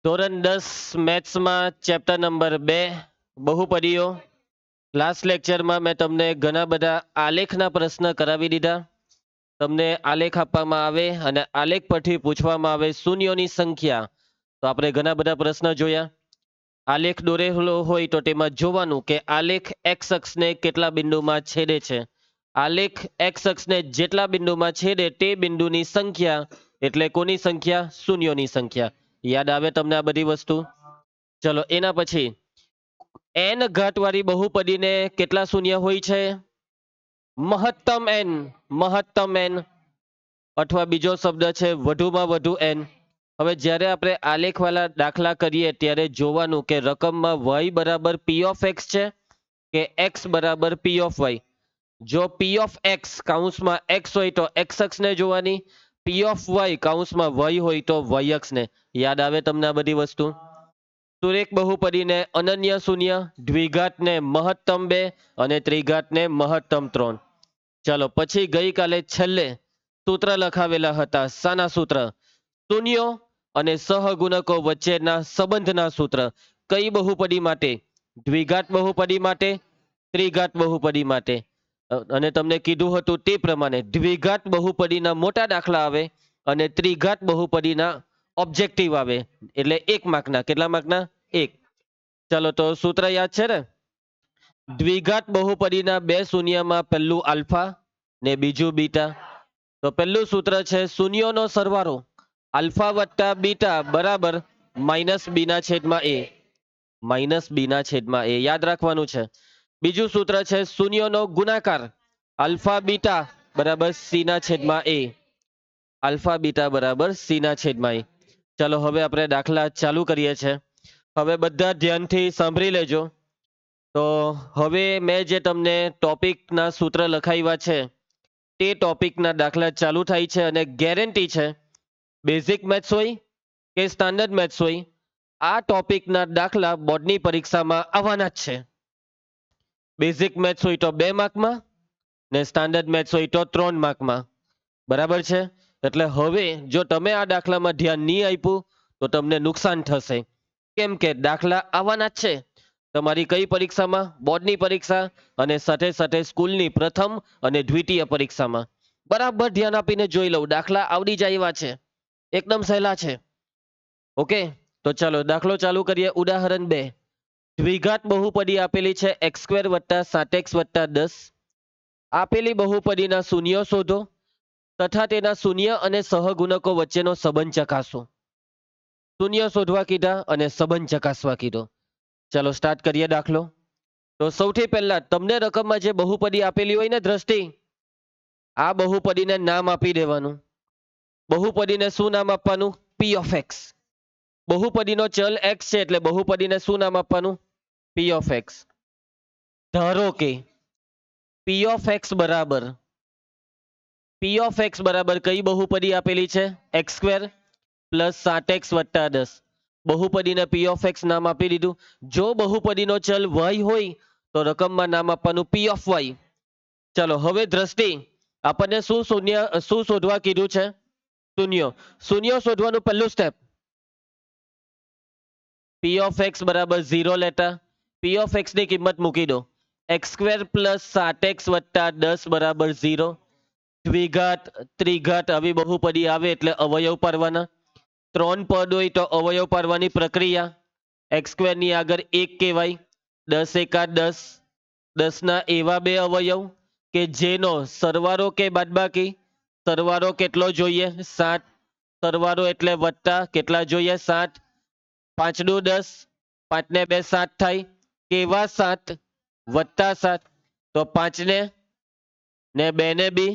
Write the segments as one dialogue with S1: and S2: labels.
S1: ધોરણ 10 મેથ્સમાં chapter number 2 બહુપદીઓ. Last લેક્ચરમાં મેં તમને ઘણા બધા આલેખના પ્રશ્ન કરાવી દીધા. તમને આલેખ આપવામાં આવે અને આલેખ પરથી પૂછવામાં આવે શૂન્યોની સંખ્યા. તો આપણે ઘણા બધા પ્રશ્ન જોયા. આલેખ દોરેલો હોય તો તેમાં જોવાનું કે આલેખ એક્સ અક્ષને કેટલા બિંદુમાં છેદે છે. આલેખ એક્સ અક્ષને જેટલા બિંદુમાં છેદે તે બિંદુની સંખ્યા એટલે કોની સંખ્યા? શૂન્યોની સંખ્યા. યાદ આવે તમને આ બધી વસ્તુ? ચલો એના પછી એન ઘાતવાળી બહુપદીને કેટલા શૂન્ય હોય છે? મહત્તમ એન. મહત્તમ એન અથવા બીજો શબ્દ છે વધુમાં વધુ એન. હવે જ્યારે આપણે આલેખવાળા દાખલા કરીએ ત્યારે જોવાનું કે રકમમાં y બરાબર પી ઓફ એક્સ છે કે એક્સ બરાબર પી ઓફ વાય. જો પી ઓફ એક્સ કાઉન્સમાં એક્સ હોય તો એક્સ અક્ષને જોવાની, પી ઓફ વાય કાઉન્સમાં વાય હોય તો વાય અક્ષને. યાદ આવે તમને આ બધી વસ્તુ? સુરેખ બહુપદીને અનન્ય શૂન્ય, દ્વિઘાતને મહત્તમ 2 અને ત્રિઘાતને મહત્તમ 3. ચાલો પછી ગઈકાલે છેલ્લે સૂત્ર લખાવેલા હતા. શાના સૂત્ર? શૂન્યો અને સહગુણકો વચ્ચેના સંબંધના સૂત્ર. કઈ બહુપદી માટે? દ્વિઘાત બહુપદી માટે, ત્રિઘાત બહુપદી માટે. અને તમને કીધું હતું તે પ્રમાણે દ્વિઘાત બહુપદીના મોટા દાખલા આવે અને ત્રિઘાત બહુપદીના ઓબ્જેક્ટિવ આવે. એટલે 1 માર્કના. કેટલા માર્કના? 1. ચાલો તો સૂત્ર યાદ છે ને? દ્વિઘાત બહુપદીના બે શૂન્યમાં પહેલું આલ્ફા ને બીજું બીટા. તો પહેલું સૂત્ર છે શૂન્યોનો સરવાળો આલ્ફા વત્તા બીટા બરાબર માઇનસ બી ના છેદમાં એ. માઇનસ બી ના છેદમાં એ યાદ રાખવાનું છે. બીજું સૂત્ર છે શૂન્યોનો ગુણાકાર આલ્ફા બીટા બરાબર સી ના છેદમાં એ. આલ્ફા બીટા બરાબર સી ના છેદમાં એ. ચાલો હવે આપણે દાખલા ચાલુ કરીએ છીએ. હવે બધા ધ્યાનથી સાંભળી લેજો. તો હવે મેં જે તમને ટોપિકના સૂત્ર લખાવ્યા છે તે ટોપિકના દાખલા ચાલુ થાય છે અને ગેરંટી છે બેઝિક મેથ્સ હોય કે સ્ટાન્ડર્ડ મેથ્સ હોય આ ટોપિકના દાખલા બોર્ડની પરીક્ષામાં આવવાના જ છે. બેઝિક મેથ્સ હોય તો 2 માર્કમાં ને સ્ટાન્ડર્ડ મેથ્સ હોય તો 3 માર્કમાં. બરાબર છે? એટલે હવે જો તમે આ દાખલામાં ધ્યાન નહીં આપ્યું તો તમને નુકસાન થશે. કેમ કે દાખલા આવવાના જ છે તમારી કઈ પરીક્ષામાં? બોર્ડની પરીક્ષા અને સાથે સાથે સ્કૂલની પ્રથમ અને દ્વિતીય પરીક્ષામાં. બરાબર ધ્યાન આપીને જોઈ લઉં. દાખલા આવડી જાય એવા છે. એકદમ સહેલા છે. ઓકે તો ચાલો દાખલો ચાલુ કરીએ. ઉદાહરણ 2. દ્વિઘાત બહુપદી આપેલી છે x² વત્તા 7x વત્તા 10. આપેલી બહુપદીના શૂન્યો શોધો તથા તેના શૂન્ય અને સહગુણકો વચ્ચેનો સંબંધ ચકાસો. શૂન્ય શોધવા કીધા અને સંબંધ ચકાસવા કીધો. ચાલો સ્ટાર્ટ કરીએ દાખલો. તો સૌથી પહેલા તમને રકમમાં જે બહુપદી આપેલી હોય ને દ્રષ્ટિ, આ બહુપદીને નામ આપી દેવાનું. બહુપદીને શું નામ આપવાનું? પી ઓફ એક્સ. બહુપદીનો ચલ એક્સ છે એટલે બહુપદીને શું નામ આપવાનું? પી ઓફ એક્સ. ધારો કે પી ઓફ એક્સ બરાબર કઈ બહુપદી આપેલી છે? x² પ્લસ 7x વત્તા 10. બહુપદીને પી ઓફ એક્સ નામ આપી દીધું. જો બહુપદીનો ચલ y હોય તો રકમમાં નામ આપવાનું પી ઓફ વાય. ચલો હવે દ્રષ્ટિ આપણને શું શોધવા કીધું છે? શૂન્યો. શૂન્યો શોધવાનું પહેલું સ્ટેપ પી ઓફ એક્સ બરાબર 0 લેતા પી ઓફ એક્સ ની કિંમત મૂકી દો. x² પ્લસ 7x વત્તા 10 બરાબર 0. દ્વિઘાત ત્રિઘાત આવી બહુપદી આવે એટલે અવયવ પાડવાના. 3 પદ હોય તો અવયવ પાડવાની પ્રક્રિયા. x² ની આગળ 1 કહેવાય. 10 એકા 10. 10 ના એવા બે અવયવ કે જેનો સરવાળો કે બાદબાકી. સરવાળો કેટલો જોઈએ? 7. સરવાળો એટલે વત્તા કેટલા જોઈએ? 7. 5 દુ 10. 5 ને 2 7 થાય. કેવા 7? વત્તા 7. તો 5 ને 2 ને બી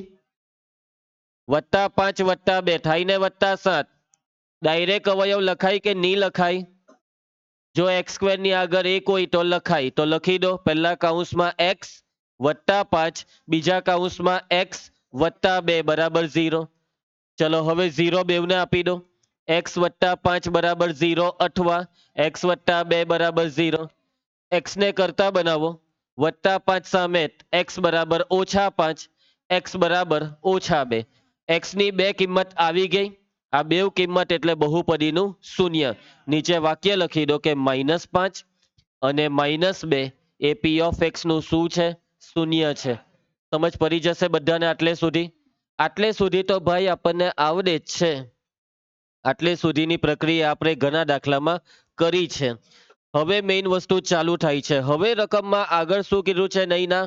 S1: વત્તા 5 વત્તા 2 થાય ને વત્તા 7. ડાયરેક્ટ અવયવ લખાય કે નહીં લખાય? જો x² ની આગળ 1 હોય તો લખાય. તો લખી દો. પહેલા કૌંસમાં x વત્તા 5 બીજા કૌંસમાં x વત્તા 2 બરાબર 0. ચલો હવે 0 બેવને આપી દો. x વત્તા 5 બરાબર 0 અથવા x વત્તા 2 બરાબર 0. x ને કરતા બનાવો. વત્તા 5 સામે x બરાબર -5 x બરાબર -2. x ની બે કિંમત આવી ગઈ. આ બેવ કિંમત એટલે બહુપદીનું શૂન્ય. નીચે વાક્ય લખી દો કે -5 અને -2 એ પી ઓફ એક્સ નું શું છે? શૂન્ય છે. સમજ પડી જશે બધાને આટલે સુધી? આટલે સુધી તો ભાઈ આપણને આવડે જ છે. આટલે સુધીની પ્રક્રિયા આપણે ઘણા દાખલામાં કરી છે. હવે મેઇન વસ્તુ ચાલુ થાય છે. હવે રકમમાં આગળ શું કીધું છે? નહીંના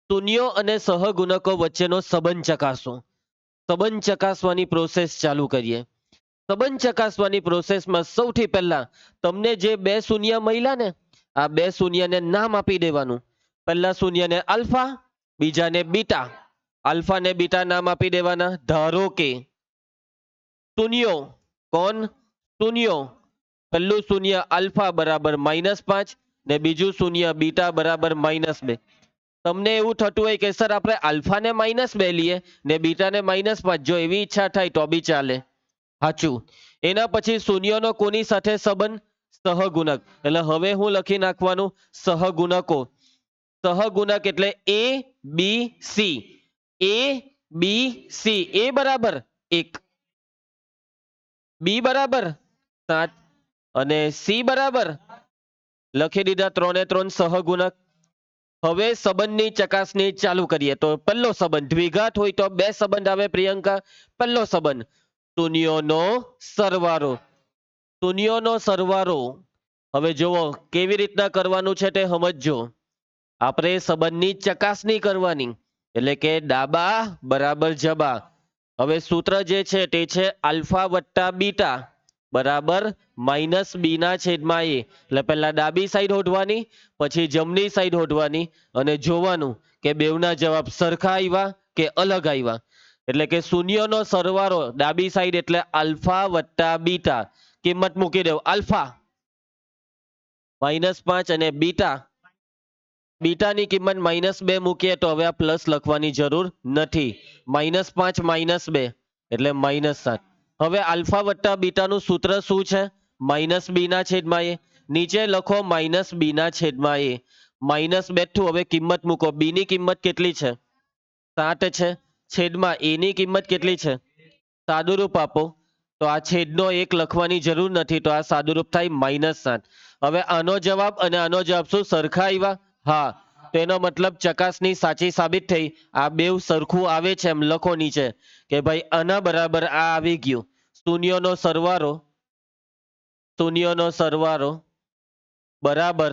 S1: શૂન્યો અને સહગુણકો વચ્ચેનો સંબંધ ચકાસો. સંબંધ ચકાસવાની પ્રોસેસ ચાલુ કરીએ. સંબંધ ચકાસવાની પ્રોસેસમાં સૌથી પહેલા તમને જે બે શૂન્ય મળ્યા ને, આ બે શૂન્યને નામ આપી દેવાનું. પહેલા શૂન્યને આલ્ફા, બીજાને બીટા. આલ્ફા ને બીટા નામ આપી દેવાના. ધારો કે શૂન્યો, કોણ? શૂન્યો. પહેલું શૂન્ય આલ્ફા બરાબર -5 ને બીજું શૂન્ય બીટા બરાબર -2. તમને એવું થતું હોય કે સર આપણે આલ્ફાને -2 લઈએ ને બીટાને -5, જો એવી ઈચ્છા થાય તો બી ચાલે. સાચું. એના પછી શૂન્યનો કોની સાથે સંબંધ? સહગુણક. એટલે હવે હું લખી નાખવાનું સહગુણકો. સહગુણક એટલે એ બી સી. એ બી સી. એ બરાબર 1, બી બરાબર 7 અને સી બરાબર લખી દીધા 3 એ 3 સહગુણક. હવે સંબંધની ચકાસણી ચાલુ કરીએ. તો પહેલો સંબંધ દ્વિઘાત હોય તો બે સંબંધ આવે પ્રિયંકા. પહેલો સંબંધ શૂન્યોનો સરવાળો. શૂન્યોનો સરવાળો. હવે જુઓ કેવી રીતના કરવાનું છે તે સમજજો. આપણે સંબંધની ચકાસણી કરવાની, એટલે કે ડાબા બરાબર જબા. હવે સૂત્ર જે છે તે છે આલ્ફા વત્તા બીટા બરાબર -b ના છેદમાં a. એટલે પહેલા ડાબી સાઈડ હોધવાની, પછી જમણી સાઈડ હોધવાની અને જોવાનું કે બેવના જવાબ સરખા આવ્યા કે અલગ આવ્યા. એટલે કે શૂન્યનો સરવાળો ડાબી સાઈડ એટલે આલ્ફા વત્તા બીટા. કિંમત મૂકી દેવ. આલ્ફા -5 અને બીટા, બીટાની કિંમત -2 મૂકીએ તો હવે આ પ્લસ લખવાની જરૂર નથી. -5 -2 એટલે -7. હવે આલ્ફા વત્તા બીટાનું સૂત્ર શું છે? -b ના છેદમાં a. નીચે લખો -b ના છેદમાં a. -2 હવે કિંમત મૂકો. b ની કિંમત કેટલી છે? 7 છે. છેદમાં a ની કિંમત કેટલી છે? સાદુરૂપ આપો. તો આ છેદનો 1 લખવાની જરૂર નથી, તો આ સાદુરૂપ થાય -7. હવે આનો જવાબ અને આનો જવાબ શું સરખા આવ્યા? હા. તો એનો મતલબ ચકાસણી સાચી સાબિત થઈ. આ બેવ સરખું આવે છે એમ લખો નીચે કે ભાઈ આના બરાબર આ આવી ગયું. શૂન્યનો સરવાળો, શૂન્યનો સરવાળો બરાબર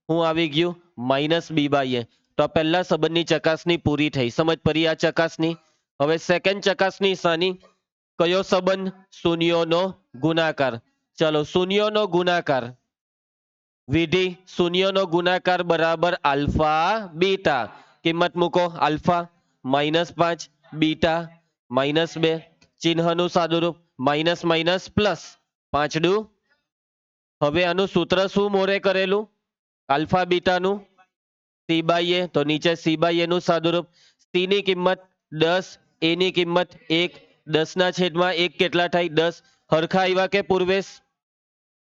S1: હું આવી ગયું -b/a. તો પહેલા સંબંધની ચકાસણી પૂરી થઈ. સમજ પડી આ ચકાસણી? હવે સેકન્ડ ચકાસણી શાની? કયો સંબંધ? શૂન્યોનો ગુણાકાર. ચલો શૂન્યોનો ગુણાકાર. વિધિ શૂન્યનો ગુણાકાર બરાબર આલ્ફા બીટા. કિંમત મૂકો. Alpha -5, beta -2. ચિહ્નનું સાદુરૂપ પ્લસ 5 દુ. હવે આનું સૂત્ર શું મોરે કરેલું? આલ્ફા બીટાનું c/a. તો નીચે c/a નું સાદુરૂપ. c ની કિંમત 10, a ની કિંમત 1. 10 ના છેદમાં 1 કેટલા થાય? 10. હરખા આવ્યા કે પૂર્વેશ?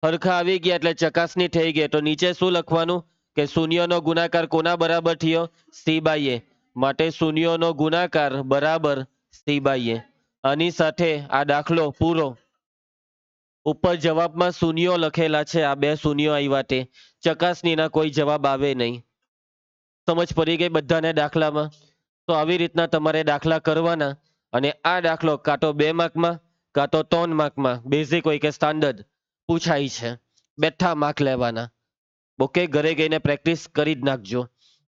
S1: હરખા આવી ગયા એટલે ચકાસણી થઈ ગઈ. તો નીચે શું લખવાનું કે શૂન્યનો ગુણાકાર કોના બરાબર થયો? c/a. માટે શૂન્યનો ગુણાકાર બરાબર c/a. આની સાથે આ દાખલો પૂરો. ઉપર જવાબમાં શૂન્યો લખેલા છે. આ બે શૂન્યો આવ્યા તે ચકાસણીના કોઈ જવાબ આવે નહીં. સમજ પડી ગઈ બધાને દાખલામાં? તો આવી રીતના તમારે દાખલા કરવાના અને આ દાખલો કાં તો 2 માર્કમાં કાં તો 3 માર્કમાં બેઝિક હોય કે સ્ટાન્ડર્ડ પૂછાય છે. બેઠા માર્ક લેવાના. ઓકે, ઘરે ગઈને પ્રેક્ટિસ કરી જ નાખજો.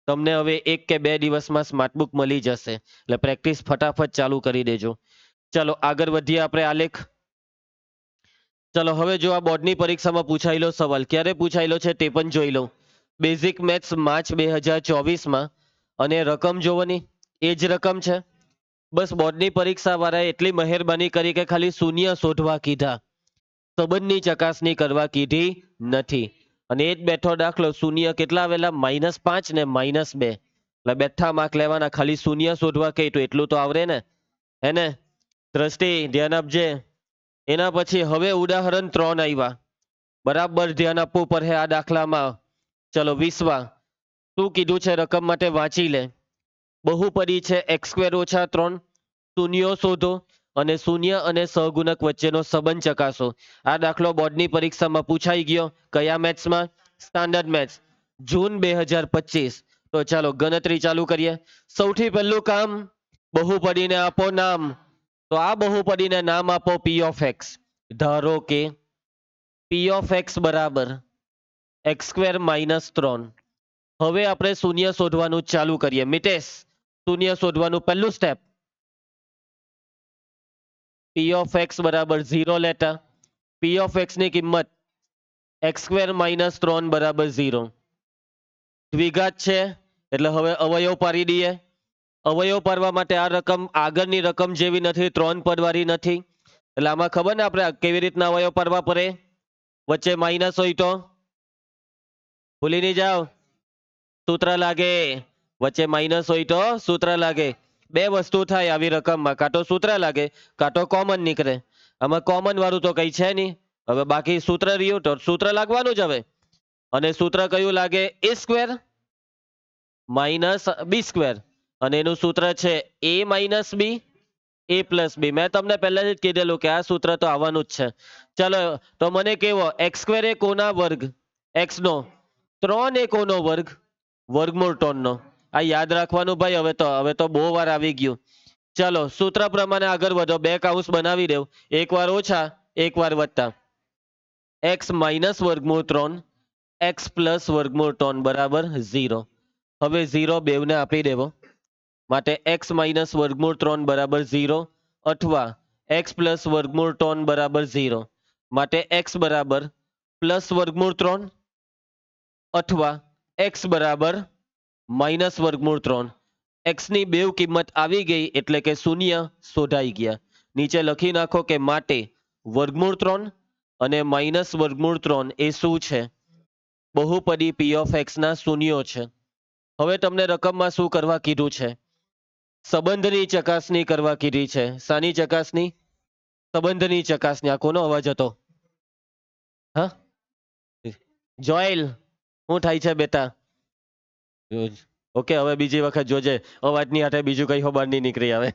S1: તમને હવે 1 કે 2 દિવસમાં સ્માર્ટબુક મળી જશે, એટલે પ્રેક્ટિસ ફટાફટ ચાલુ કરી દેજો. ચલો આગળ વધીએ આપણે આલેખ. ચલો હવે જો આ બોર્ડની પરીક્ષામાં પૂછાયેલો સવાલ ક્યારે પૂછાયેલો છે તે પણ જોઈ લો. બેઝિક મેથ્સ માર્ચ 2024માં અને રકમ જોવાની એ જ રકમ છે. બસ બોર્ડની પરીક્ષા વાળાએ એટલી મહેરબાની કરી કે ખાલી શૂન્ય શોધવા કીધા, સંબંધની ચકાસણી કરવા કીધી નથી. અને એ જ બેઠો દાખલો શૂન્ય કેટલા આવેલા? -5 ને -2. એટલે બેઠા માર્ક લેવાના. ખાલી શૂન્ય શોધવા કહે તો એટલું તો આવડે ને, હે ને? દ્રષ્ટિ ધ્યાન આપજે. એના પછી હવે ઉદાહરણ 3 આવ્યા. બરાબર ધ્યાન આપવું પડે આ દાખલામાં. ચલો 20માં શું કીધું છે રકમ માટે વાંચી લે. બહુપદી છે x² - 3. શૂન્યો શોધો. અને શૂન્ય અને સહગુણક વચ્ચેનો સંબંધ ચકાસો. આ દાખલો બોર્ડની પરીક્ષામાં પૂછાઈ ગયો. કયા મેથ્સમાં? સ્ટાન્ડર્ડ મેથ્સ, જૂન 2025. તો ચાલો ગણતરી ચાલુ કરીએ. સૌથી પહેલું કામ, બહુપદીને આપો નામ. તો આ બહુપદીને નામ આપો પી ઓફ એક્સ. ધારો કે પી ઓફ એક્સ બરાબર એક્સ સ્ક્વેર માઇનસ 3. હવે આપણે શૂન્ય શોધવાનું ચાલુ કરીએ. મિતેશ, શૂન્ય શોધવાનું પહેલું સ્ટેપ, પી ઓફ એક્સ બરાબર 0 લેતા. પી ઓફ એક્સ ની કિંમત એક્સ સ્ક્વેર માઇનસ 3 બરાબર 0. દ્વિઘાત છે એટલે હવે અવયવ પાડી દઈએ. અવયવ પાડવા માટે આ રકમ આગળની રકમ જેવી નથી, 3 પદવાળી નથી. એટલે આમાં ખબર ને આપણે કેવી રીતના અવયવ પાડવા પડે? વચ્ચે માઇનસ હોય તો ભૂલી નહીં જાઓ, સૂત્ર લાગે. વચ્ચે માઇનસ હોય તો સૂત્ર લાગે. બે વસ્તુ થાય આવી રકમમાં, કાં તો સૂત્ર લાગે કાં તો કોમન નીકળે. આમાં કોમન વાળું તો કઈ છે નહીં. હવે બાકી સૂત્ર રહ્યું તો સૂત્ર લાગવાનું જ હવે. અને સૂત્ર કયું લાગે? એ સ્ક્વેર માઇનસ બી સ્ક્વેર. અને એનું સૂત્ર છે એ માઇનસ બી એ પ્લસ બી. મેં તમને પહેલાથી જ કીધેલું કે આ સૂત્ર તો આવવાનું જ છે. ચલો તો મને કેવો? એક્સ સ્ક્વેર એ કોના વર્ગ? એક્સ નો. 3 એ કોનો વર્ગ? વર્ગમૂળ 3 નો. આ યાદ રાખવાનું ભાઈ. હવે તો બહુ વાર આવી ગયું. ચલો સૂત્ર પ્રમાણે આગળ વધો. બે કાઉન્સ બનાવી દેવ, એક વાર ઓછા એક વાર વત્તા. એક્સ માઇનસ વર્ગમૂળ 3 એક્સ પ્લસ વર્ગમૂળ 3 બરાબર 0. હવે 0 બેવને આપી દેવો. માટે એક્સ માઇનસ વર્ગમૂળ 3 બરાબર 0 અથવા એક્સ પ્લસ વર્ગમૂળ 3 બરાબર 0. માટે એક્સ બરાબર પ્લસ વર્ગમૂળ 3 અથવા એક્સ બરાબર માઇનસ વર્ગમૂળ 3. એક્સ ની બેવ કિંમત આવી ગઈ એટલે કે શૂન્ય શોધાઈ ગયા. નીચે લખી નાખો કે માટે વર્ગમૂળ 3 અને માઇનસ વર્ગમૂળ 3 એ શું છે? બહુપદી પી ઓફ એક્સ ના શૂન્યો છે. હવે તમને રકમમાં શું કરવા કીધું છે? સંબંધની ચકાસણી કરવા કીધી છે. શાની ચકાસણી? સંબંધની ચકાસણી. આ કોનો અવાજ હતો? હા, જોયલ, શું થાય છે બેટા? ઓકે, હવે બીજી વખત જોજે અવાજની હાથે બીજું કઈ બહાર નહીં નીકળી આવે.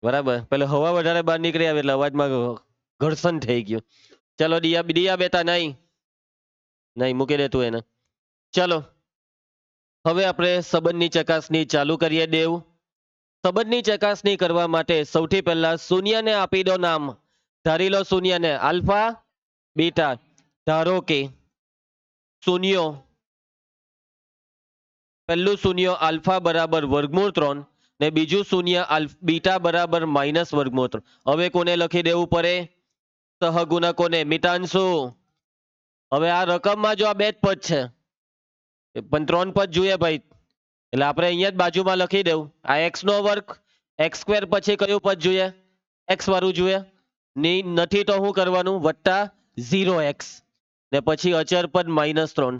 S1: બરાબર, પેલે હવા વધારે બહાર નીકળી આવે એટલે અવાજમાં ઘર્ષણ થઈ ગયું. ચલો દિયા બેટા, નહીં નહીં મૂકી દે તું એને. ચલો હવે આપણે સંબંધની ચકાસણી ચાલુ કરીએ. દેવ, સંબંધની ચકાસણી કરવા માટે સૌથી પહેલા શૂન્યને આપી દો નામ. ધારી લો શૂન્યને આલ્ફા બીટા. ધારો કે શૂન્યો, પહેલું શૂન્ય આલ્ફા બરાબર વર્ગમૂળ 3 ને બીજું શૂન્ય બીટા બરાબર માઇનસ વર્ગમૂળ 3. હવે કોને લખી દેવું પડે? સહગુણકોને. મિતાંશુ, હવે આ રકમમાં જો આ બે જ પદ છે પણ 3 પદ જોઈએ ભાઈ, એટલે આપણે અહીંયા જ બાજુમાં લખી દેવું. આ એક્સ નો વર્ગ, એક્સ સ્ક્વેર પછી કયું પદ જોઈએ? એક્સ વાળું જોઈએ. નથી તો શું કરવાનું? વત્તા 0x ને પછી અચર પદ માઇનસ 3.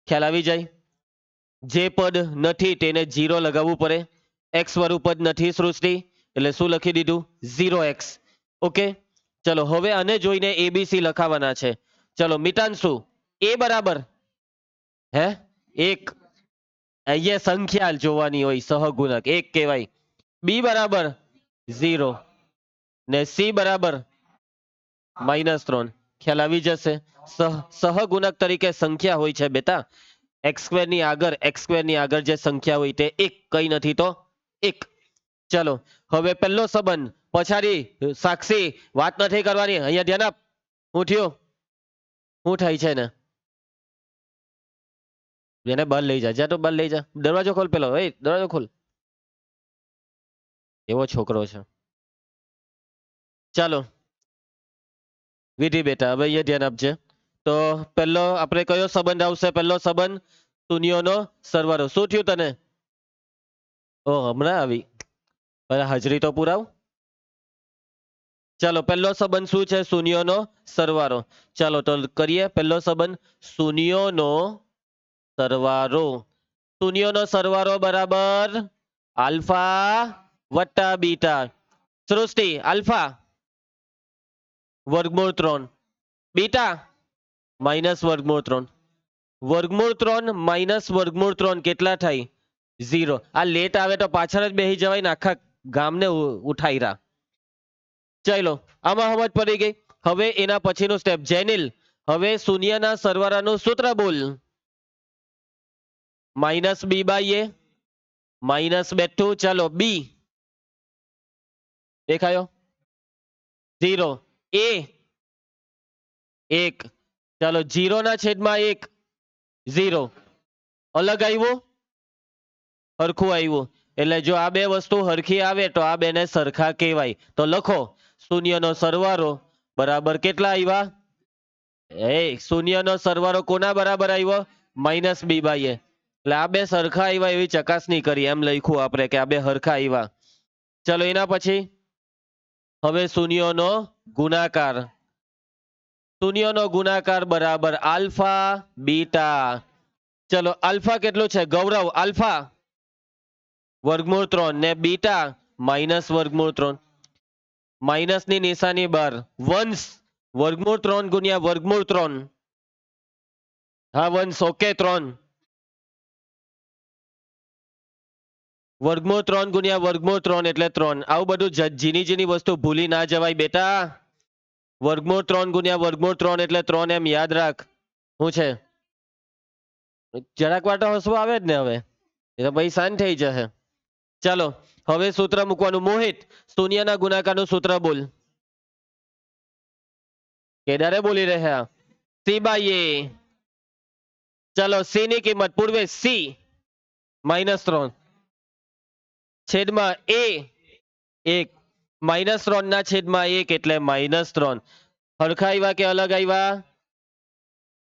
S1: ખ્યાલ આવી જાય? જે પદ નથી તેને 0 લગાવવું પડે. એક્સ વાળું પદ નથી સૃષ્ટિ એટલે શું લખી દીધું? 0x. ઓકે, ચલો હવે આને જોઈને એબીસી લખાવાના છે. ચલો મિતાંશુ, એ બરાબર હે 1, અહીંયા સંખ્યા જોવાની હોય, સહગુણક 1 કહેવાય. બી બરાબર 0 ને સી બરાબર -3. ખ્યાલ આવી જશે? સહગુણક તરીકે સંખ્યા હોય છે બેટા. એક્સ સ્ક્વેર ની આગળ જે સંખ્યા હોય તે 1, કઈ નથી તો 1. ચલો હવે પહેલો સંબંધ. પછાડી સાક્ષી, વાત નથી કરવાની, અહીંયા ધ્યાન આપ. શું થયું? શું થાય છે ને? એને બહાર લઈ જા. જા તો બહાર લઈ જા. દરવાજો ખોલ પેલો. એ દરવાજો ખોલ. એવો છોકરો છે. ચાલો વિધિ બેટા, હવે અહીંયા ધ્યાન આપજે. તો પહેલો આપણે કયો સંબંધ આવશે? પહેલો સંબંધ શૂન્યોનો સરવાળો. શું થયું તને? ઓ હમણાં આવી, હાજરી તો પુરાવ. ચાલો પહેલો સંબંધ શું છે? શૂન્યોનો સરવાળો. ચાલો તો કરીએ પહેલો સંબંધ. શૂન્યોનો સરવાળો. શૂન્યોનો સરવાળો બરાબર આલ્ફા વત્તા બીટા. સૃષ્ટિ, આલ્ફા વર્ગમૂળ 3 બીટા માઇનસ વર્ગમૂળ 3. વર્ગમૂળ 3 માઇનસ વર્ગમૂળ 3 કેટલા થાય? 0. આ લેટ આવે તો પાછળ જ બેસી જવાય ને આખા ગામને ઉઠાઈ રહ્યા. ચાલો આમાં સમજ પડી ગઈ. હવે એના પછીનું સ્ટેપ જેનિલ, હવે શૂન્યના સરવાળાનું સૂત્ર બોલ. Minus B by A minus બેઠું, ચાલો બી દેખાયો 0, એ 1, ચાલો 0 ના છેદમાં 1 0, અલગ આવ્યું હરખું આવ્યું. એટલે જો આ બે વસ્તુ હરખી આવે તો આ બેને સરખા કહેવાય. તો લખો શૂન્યનો સરવાળો બરાબર કેટલા આવ્યા? શૂન્યનો સરવાળો કોના બરાબર આવ્યો? માઇનસ બી બાય એ. એટલે આ બે સરખા આવ્યા એવી ચકાસણી કરી, એમ લખ્યું આપણે કે આ બે હરખા આવ્યા. ચલો એના પછી હવે શૂન્યનો ગુણાકાર. શૂન્યનો ગુણાકાર બરાબર આલ્ફા બીટા. ચલો આલ્ફા કેટલું છે ગૌરવ? આલ્ફા વર્ગમૂળ 3 ને બીટા માઇનસ વર્ગમૂળ 3. માઇનસ ની નિશાની બાર. વંશ વર્ગમૂળ 3 ગુણ્યા વર્ગમૂળ 3. હા વંશ ઓકે 3. વર્ગમૂળ 3 ગુણ્યા વર્ગમૂળ 3 એટલે 3. આવું બધું ઝીણી ઝીણી વસ્તુ ભૂલી ના જવાય બેટા. વર્ગમૂળ 3 ગુણ્યા વર્ગમૂળ 3 એટલે 3 એમ યાદ રાખ. શું છે? જરાક વાટો હસવું આવે જ ને હવે, એ તો પછી શાંત થઈ જશે. ચાલો હવે સૂત્ર મૂકવાનું. મોહિત શૂન્યના ગુણાકારનું સૂત્ર બોલ. કેદારે બોલી રહ્યા સી બાય એ. ચાલો સી ની કિંમત પૂર્વે સી -3 છેદમાં એ 1 -3 ના છેદમાં 1 એટલે -3. હરખા આવ્યા કે અલગ આવ્યા?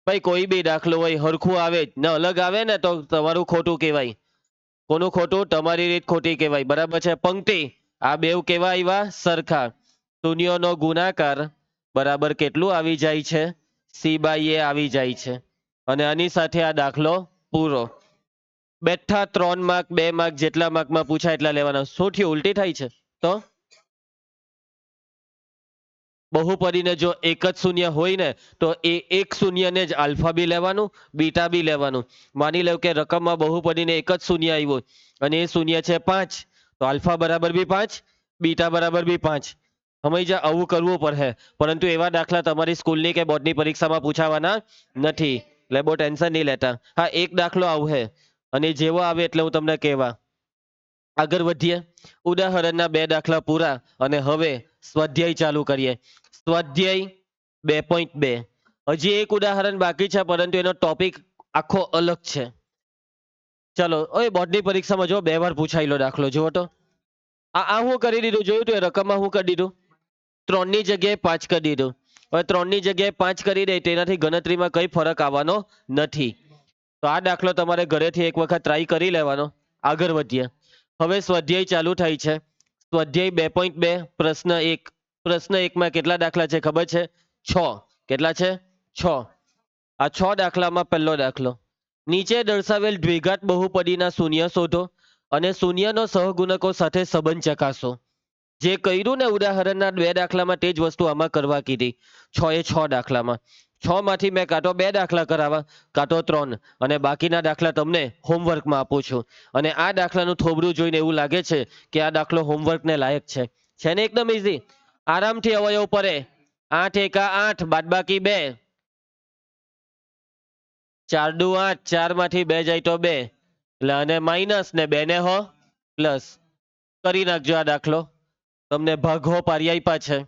S1: ભાઈ કોઈ બી દાખલો હોય હરખું આવે જ ને, અલગ આવે ને તો તમારું ખોટું કહેવાય. કોનું ખોટું? તમારી રીત ખોટી કહેવાય. બરાબર છે. પંક્તિ આ બેવ કેવા આવ્યા? સરખા. શૂન્યનો ગુણાકાર બરાબર કેટલું આવી જાય છે? સી બાય એ આવી જાય છે. અને આની સાથે આ દાખલો પૂરો. બેઠા 3 માર્ક 2 માર્ક જેટલા માર્કમાં પૂછાય એટલા લેવાના. શું થયું? ઉલટી થાય છે તો બહુપદીને જો એક જ શૂન્ય હોય ને તો એ એક શૂન્યને જ આલ્ફા બી લેવાનું બીટા બી લેવાનું. માની લો કે રકમમાં બહુપદીને એક જ શૂન્ય આવ્યું અને એ શૂન્ય છે 5, તો આલ્ફા બરાબર બી 5, બીટા બરાબર બી 5. હમણાં આવું કરવું પડે, પરંતુ એવા દાખલા તમારી સ્કૂલની કે બોર્ડની પરીક્ષામાં પૂછાવાના નથી, એટલે બહુ ટેન્શન નહીં લેતા. હા એક દાખલો આવશે અને જેવો આવે એટલે હું તમને કહેવા. આગળ વધીએ. ઉદાહરણના 2 દાખલા પૂરા અને હવે સ્વાધ્યાય ચાલુ કરીએ. સ્વાધ્યાય 2.2. હજી એક ઉદાહરણ બાકી છે, પરંતુ એનો ટોપિક આખો અલગ છે. ચલો ઓય બોર્ડની પરીક્ષામાં જો 2 વાર પૂછાયેલો દાખલો જુઓ તો. આ હું કરી દીધું જોયું તું? રકમમાં હું કરી દીધું? 3 ની જગ્યાએ 5 કરી દીધું. હવે 3 ની જગ્યાએ 5 કરી દે તેનાથી ગણતરીમાં કઈ ફરક આવવાનો નથી. તો આ દાખલો તમારે ઘરેથી એક વખત ટ્રાય કરી લેવાનો. આગળ વધીએ. હવે સ્વાધ્યાય ચાલુ થાય છે. સ્વાધ્યાય 2.2 પ્રશ્ન 1. પ્રશ્ન 1 માં કેટલા દાખલા છે ખબર છે? 6. કેટલા છે? 6. આ 6 દાખલામાં પહેલો દાખલો. નીચે દર્શાવેલ દ્વિઘાત બહુપદીના શૂન્ય શોધો અને શૂન્યનો સહગુણકો સાથે સંબંધ ચકાસો. જે કર્યું ને ઉદાહરણના 2 દાખલામાં તે જ વસ્તુ આમાં કરવા કીધી. 6 એ 6 દાખલામાં 6 માંથી મેં કાં તો 2 દાખલા કરાવવા કાં તો 3, અને બાકીના દાખલા તમને હોમવર્કમાં આપું છું. અને આ દાખલાનું થોબડું જોઈને એવું લાગે છે કે આ દાખલો હોમવર્કને લાયક છે. છે ને એકદમ ઈઝી. આરામથી અવયવ પડે. 8 એકા 8 બાદબાકી 2, 4 દુ 8, 4 માંથી 2 જાય તો 2, એટલે અને માઇનસ ને 2 ને હો પ્લસ. કરી નાખજો આ દાખલો. તમને ભાગો પાડી આપ્યા છે.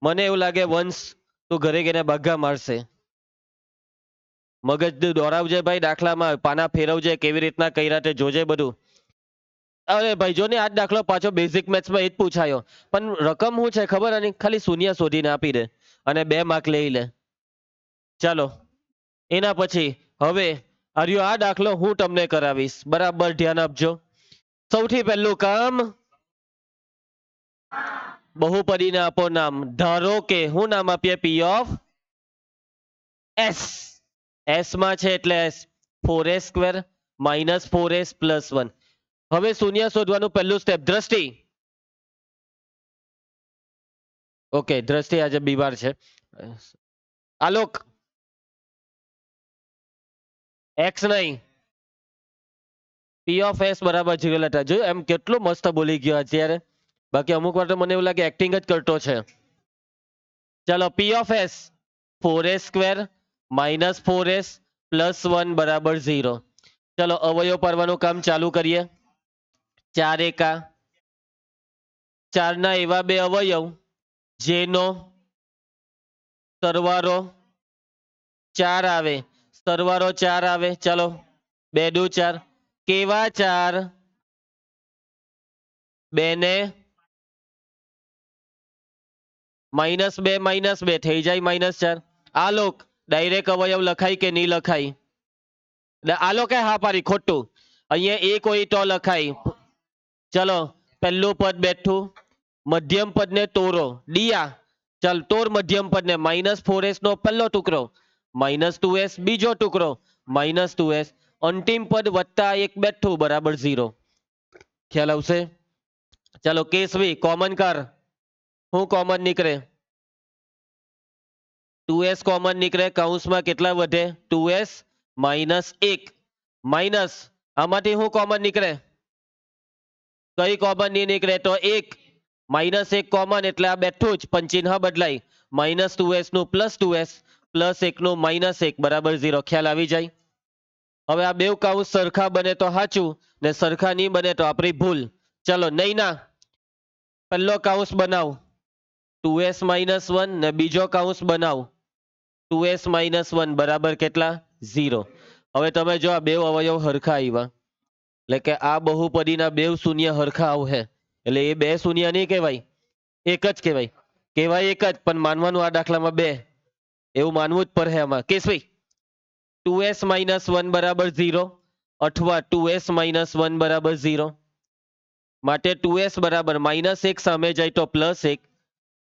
S1: મને એવું લાગે વંશ તું ઘરે ગઈને ભાગા મારશે. મગજ દોડાવજે ભાઈ, દાખલામાં પાના ફેરવજે, કેવી રીતના કર્યા તે જોજે બધું. અરે ભાઈ જો ને આ જ દાખલો પાછો બેઝિક મેથ્સમાં એ જ પૂછાયો, પણ રકમ શું છે ખબર? આની ખાલી શૂન્ય શોધીને આપી દે અને 2 માર્ક લઈ લે. ચાલો એના પછી હવે આ દાખલો હું તમને કરાવીશ. બરાબર ધ્યાન આપજો. સૌથી પહેલું કામ, બહુપદીને આપો નામ. ધારો કે હું નામ આપીએ? પી ઓફ એસ. એસ માં છે એટલે એસ 4s² -4s + 1. હવે શૂન્ય શોધવાનું પહેલું સ્ટેપ. દ્રષ્ટિ. ઓકે દ્રષ્ટિ આજે બીમાર છે. આલોક. એક્સ નહીં. પી ઓફ એસ બરાબર 0 લેટર. જોયું એમ કેટલું મસ્ત બોલી ગયો અત્યારે. બાકી અમુક વાર તો મને એવું લાગે એક્ટિંગ જ કરતો છે. ચલો પી of S 4s square minus 4s plus 1 બરાબર 0. ચલો અવયવ પાડવાનું કામ ચાલુ કરીએ. 4 એકા 4 ના એવા બે અવયવ જેનો સરવાળો 4 આવે, સરવાળો 4 આવે. ચલો 2 દુ 4. કેવા 4? 2 ને -2 થઈ જાય -4. આ લોક ડાયરેક્ટ અવયવ લખાય કે નહીં લખાય? આ લોકો હા પાડી ખોટું. અહીંયા એક હોય તો લખાય. ચલો પહેલું પદ બેઠું, મધ્યમ પદ ને તોરો ડિયા. ચાલ તોર મધ્યમ પદ ને -4s નો પહેલો ટુકડો, -2s બીજો ટુકડો, -2s અંતિમ પદ વત્તા એક બેઠું બરાબર 0. ખ્યાલ આવશે? ચલો કેસવી કોમન કર. શું કોમન નીકળે? 2s કોમન નીકળે. કૌંસમાં કેટલા વધે? 2s -1 માઇનસ આમાંથી શું કોમન નીકળે? કઈ કોમન નહીં નીકળે તો 1. -1 કોમન એટલે આ બેઠું જ પણ ચિહ્ન બદલાય. -2s નું +2s પ્લસ 1 નું -1 બરાબર 0. ખ્યાલ આવી જાય? હવે આ બે કૌંસ સરખા બને તો સાચું ને સરખા નહીં બને તો આપણી ભૂલ. ચલો નહીં ના પહેલો કૌંસ બનાવ 2s - 1 ને બીજો કૌંસ બનાવ 2s - 1 બરાબર કેટલા? 0. હવે તમે જો આ બે અવયવ હરખા આવ્યા એટલે કે આ બહુપદીના બે શૂન્ય હરખા આવશે એટલે એ બે શૂન્ય નહીં કહેવાય, એક જ કહેવાય. કહેવાય એક જ પણ માનવાનું આ દાખલામાં બે, એવું માનવું જ પડે આમાં. કેસવી 2s - 1 બરાબર 0 અથવા 2s - 1 બરાબર 0. માટે 2s બરાબર -1 સામે જાય તો +1,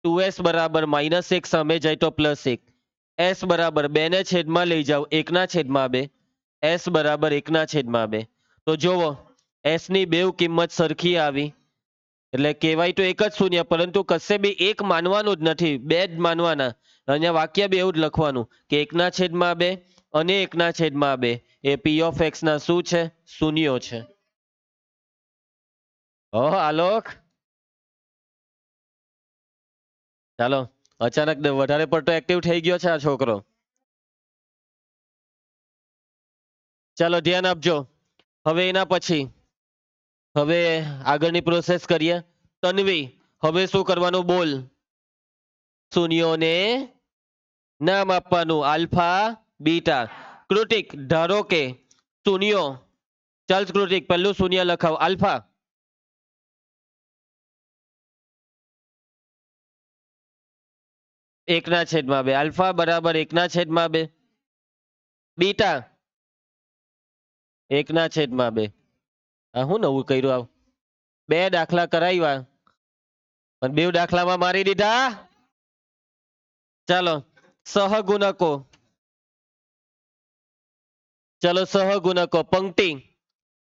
S1: 2s બરાબર -1 સામે જાય તો +1. s બરાબર 2 ને છેદમાં લઈ જાઓ 1/2, s બરાબર 1/2. તો જોવો s ની બેવ કિંમત સરખી આવી એટલે કહેવાય તો એક જ શૂન્ય, પરંતુ કશે બી એક માનવાનું જ નથી, બે જ માનવાના. અહીંયા વાક્ય બી એવું જ લખવાનું કે 1/2 અને 1/2 એ પી ઓફ એક્સ ના શું છે? શૂન્યો છે. ઓહ આલોક, ચાલો અચાનક વધારે પડતો એક્ટિવ થઈ ગયો છે આ છોકરો. ચાલો ધ્યાન આપજો. હવે એના પછી હવે આગળની પ્રોસેસ કરીએ. તન્વી હવે શું કરવાનું બોલ? શૂન્યોને નામ આપવાનું આલ્ફા બીટા. કૃતિક ધારો કે શૂન્યો, ચાલ કૃતિક પહેલું શૂન્ય લખાવ આલ્ફા. એકના છેદમાં બે આલ્ફા બરાબર 1/2. બીટા 1/2. આ હું નવું કર્યું? આવ બે દાખલા કરાવ્યા પણ બે દાખલામાં મારી દીધા. ચાલો સહગુણકો, ચલો સહગુણકો પંક્તિ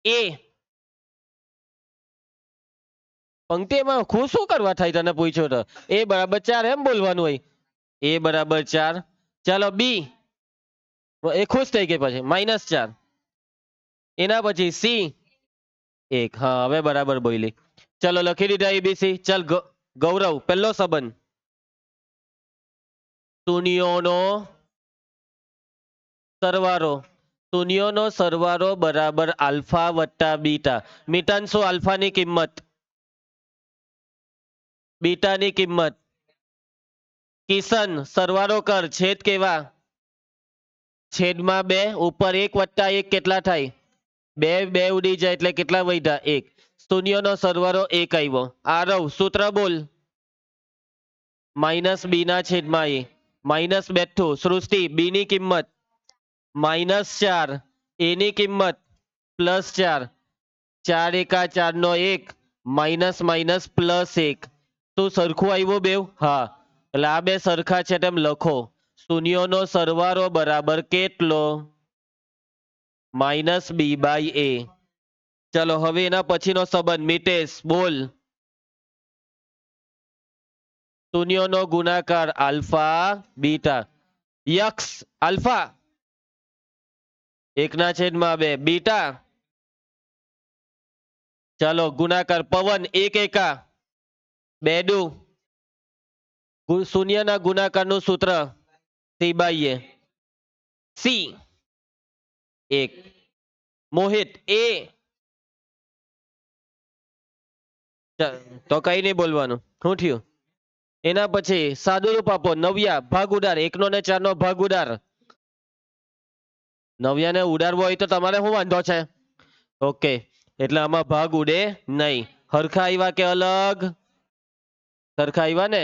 S1: એ. પંક્તિમાં હું શું કરવા થાય તને પૂછ્યો તો? a બરાબર 4 એમ બોલવાનું હોય. a બરાબર 4. ચાલો બી એ ખુશ થઈ ગઈ પછી -4. એના પછી સી 1. હા હવે બરાબર બોલી. ચલો લખી દીધા એબીસી. ચાલ ગૌરવ પહેલો સંબંધ શૂન્યોનો સરવાળો, શૂન્યોનો સરવાળો બરાબર આલ્ફા વત્તા બીટા. મીટાંશો આલ્ફાની કિંમત, બીટાની કિંમત. કિશન સરવાળો કર, છેદ કેવા? છેદમાં 2 ઉપર 1 વત્તા 1 કેટલા થાય? 2 2 ઉડી જાય એટલે કેટલા વધ્યા? 1. શૂન્યનો સરવાળો 1 આવ્યો. આરવ સૂત્ર બોલ. -b ના છેદમાં a માઇનસ બેઠું. સૃષ્ટિ બી ની કિંમત -4, a ની કિંમત +4. 4 એકા 4 નો 1 માઇનસ માઇનસ +1. શું સરખું આવ્યું બેવ? હા એટલે આ બે સરખા છે તેમ લખો. શૂન્યોનો સરવાળો બરાબર કેટલો? -b/a. ચલો હવે એના પછીનો સંબંધ મિટેશ બોલ. શૂન્યોનો ગુણાકાર આલ્ફા બીટા. યક્ષ આલ્ફા 1/2 બીટા. ચાલો ગુણાકાર પવન 1 એકા 2 દુ શૂન્યના ગુણાકારનું સૂત્ર C/A. સી 1. મોહિત એ તો કઈ નહીં બોલવાનું. શું થયું? એના પછી સાદું રૂપ આપો. નવ્યા ભાગ ઉડાર. 1 ને 4 નો ભાગ ઉડાર. નવ્યાને ઉડાડવો હોય તો તમારે શું વાંધો છે? ઓકે, એટલે આમાં ભાગ ઉડે નહીં. હરખા આવ્યા કે અલગ? સરખા આવ્યા ને?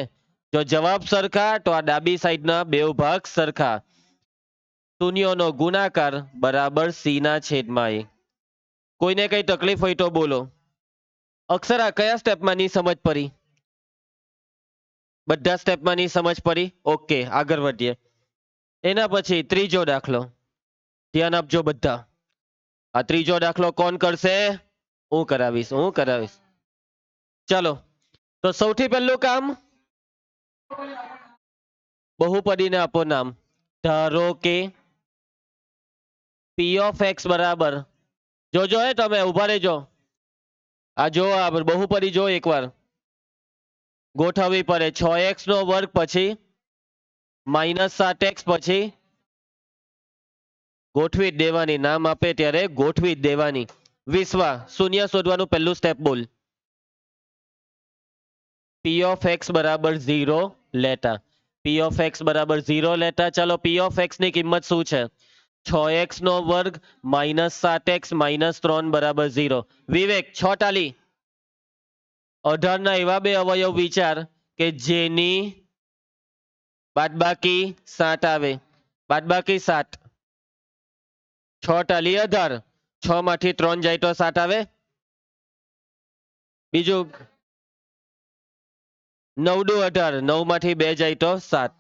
S1: જો જવાબ સરખા તો આ ડાબી સાઈડના બે ભાગ સરખા. શૂન્યનો ગુણાકાર બરાબર સી ના છેદમાં એ. કોઈને કઈ તકલીફ હોય તો બોલો. અક્ષરા કયા સ્ટેપમાં ની સમજ પડી? બધા સ્ટેપમાં ની સમજ પડી? ઓકે, આગળ વધીએ. એના પછી ત્રીજો દાખલો. ધ્યાન આપજો બધા. આ ત્રીજો દાખલો કોણ કરશે? હું કરાવીશ. ચાલો, તો સૌથી પહેલું કામ, બહુપદીને આપો નામ. ધારો કે પી ઓફ એક્સ બરાબર, જોજો હે તમે ઉભા રહેજો. આ જો આ બહુપદી જો એકવાર ગોઠવવી પડે. 6x નો વર્ગ પછી -7x પછી ગોઠવી જ દેવાની. નામ આપે ત્યારે ગોઠવી જ દેવાની. વિશ્વા શૂન્ય શોધવાનું પહેલું સ્ટેપ બોલ. પી ઓફ એક્સ બરાબર 0 લેતા. પી ઓફ એક્સ બરાબર 0 લેતા. ચાલો, પી ઓફ એક્સ ની કિંમત શું છે? 6x નો વર્ગ -7x -3 બરાબર 0. વિવેક 6 ટાલી. 18 ના એવા બે અવયવ વિચાર કે જેની બાદબાકી 7 આવે. બાદબાકી 7. 6 ટાલી 18. 6 માંથી 3 જાય તો 7 આવે. બીજું 9 દુ 18. 9 માંથી 2 જાય તો 7.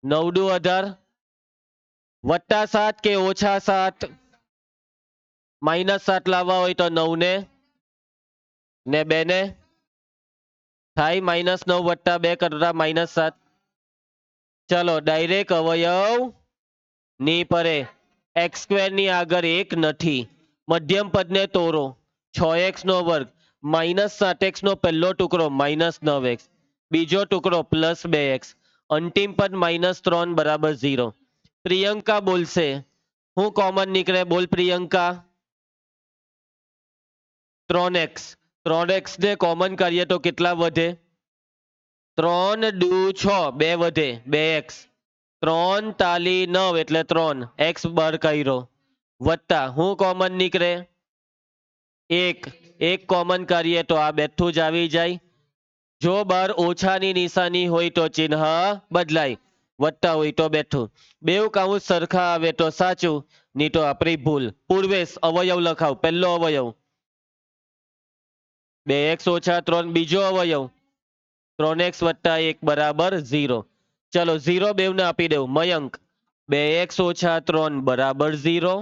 S1: 9 દુ 18 વત્તા 7 કે ઓછા 7? -7 લાવવા હોય તો 9 ને 2 ને થાય -9 વત્તા 2 કરતા -7. ચલો, ડાયરેક્ટ અવયવ ની પરે. x² ની આગળ 1 નથી. મધ્યમ પદને તોરો. 6x નો વર્ગ -7x નો પહેલો ટુકડો -9x, બીજો ટુકડો +2x, અંતિમ પદ -3 બરાબર 0. પ્રિયંકા બોલશે. હું કોમન નીકળે? બોલ પ્રિયંકા. 3x. 3x ને કોમન કરીએ તો કેટલા વધે? 3 દુ 6, 2 વધે 2x. 3 તાલી 9 એટલે 3 x બાર કર્યો. વત્તા હું કોમન નીકળે? 1 કોમન કરીએ તો આ બેઠું જ આવી જાય. જો બાર ઓછાની નિશાની હોય તો ચિહ્ન બદલાય. વત્તા હોય તો બેઠું. બેઉ કાઉન્સ સરખા આવે તો સાચું, નહીં તો આપણી ભૂલ. પૂર્વેશ અવયવ લખાવ. પહેલો અવયવ 2x - 3. બીજો અવયવ 3x + 1 બરાબર 0. ચલો, 0 બેવને આપી દેવું. મયંક 2x - 3 બરાબર 0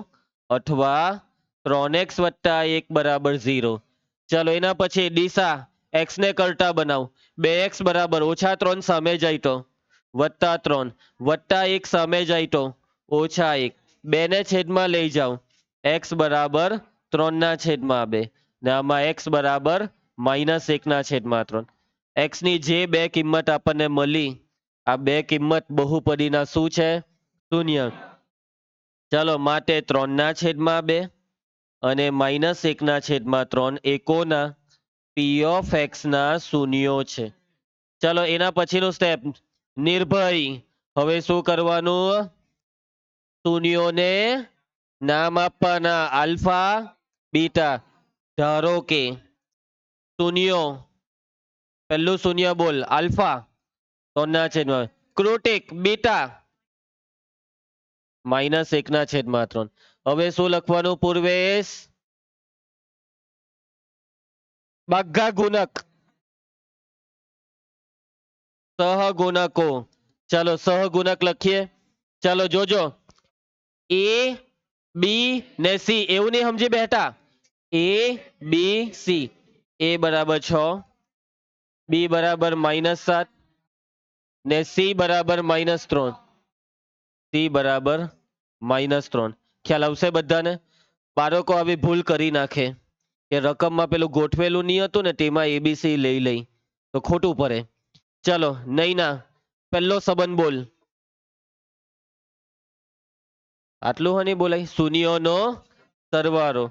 S1: અથવા 3x + 1 બરાબર 0. ચલો, એના પછી દિશા x ને કરતા બનાવ. 2x બરાબર -3 સામે જાય તો +3, +1 સામે જાય તો -1. 2 ને છેદમાં લઈ જાઓ. x બરાબર 3/2 ને આમાં x બરાબર -1/3. x ની જે બે કિંમત આપણને મળી, આ બે કિંમત બહુપદીના શું છે? શૂન્ય. ચાલો, માટે 3/2 અને -1/3 એકોના પી ઓફ એક્સ ના શૂન્યો છે. ચાલો, એના પછીનું સ્ટેપ નિર્ભય. હવે શું કરવાનું? શૂન્યોને નામ આપવાના. Alpha beta. ધારો કે શૂન્યો, પહેલું શૂન્ય બોલ. આલ્ફા 3/3. ક્રોટિક બીટા -1/3. હવે શું લખવાનું પૂર્વેશ? બાઘા ગુણક સહગુણકો. ચાલો, સહગુણક લખીએ. ચાલો, જોજો. એ બી ને સી એવું નહીં સમજી બેઠા. A B C. A બરાબર 6, B બરાબર -7 ને C બરાબર -3. C બરાબર -3. ખ્યાલ આવશે બધાને? બાળકો આવી ભૂલ કરી નાખે કે રકમમાં પેલું ગોઠવેલું નહીં હતું ને તેમાં ABC લઈ લઈ. તો ખોટું પડે. ચલો નૈના પહેલો સંબંધ બોલ. આટલું હની બોલાય. શૂન્યોનો સરવાળો.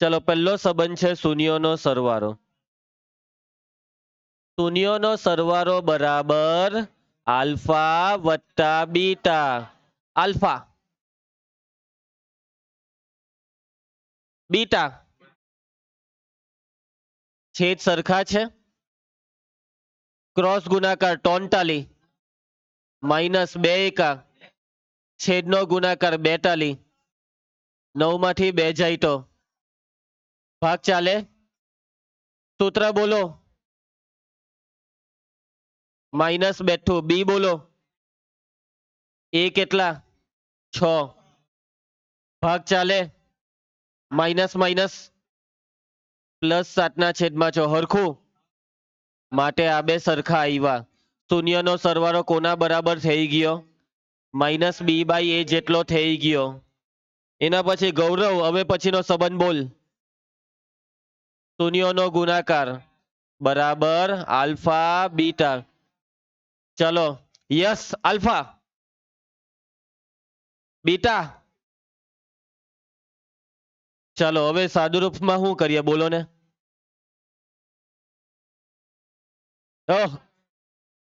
S1: ચલો પહેલો સંબંધ છે શૂન્યોનો સરવાળો. શૂન્યોનો સરવાળો બરાબર આલ્ફા વત્તા બીટા. આલ્ફા બીટા છેદ સરખા છે. ક્રોસ ગુણાકાર 43 માઇનસ 2 એકા છેદનો ગુણાકાર 42. 9 માંથી 2 જાય તો ભાગ ચાલે. સૂત્ર બોલો. માઇનસ બેઠું બી બોલો. એ કેટલા 6. ભાગ ચાલે. માઇનસ માઇનસ પ્લસ 7/6 હરખું. માટે આ બે સરખા આવ્યા. શૂન્યનો સરવાળો કોના બરાબર થઈ ગયો? માઇનસ બી બાય એ જેટલો થઈ ગયો. એના પછી ગૌરવ હવે પછીનો સંબંધ બોલ. શૂન્યોનો ગુણાકાર બરાબર આલ્ફા બીટા. ચલો યસ આલ્ફા બીટા. ચાલો હવે સાદુરૂપમાં શું કરીએ બોલો ને. ઓહ,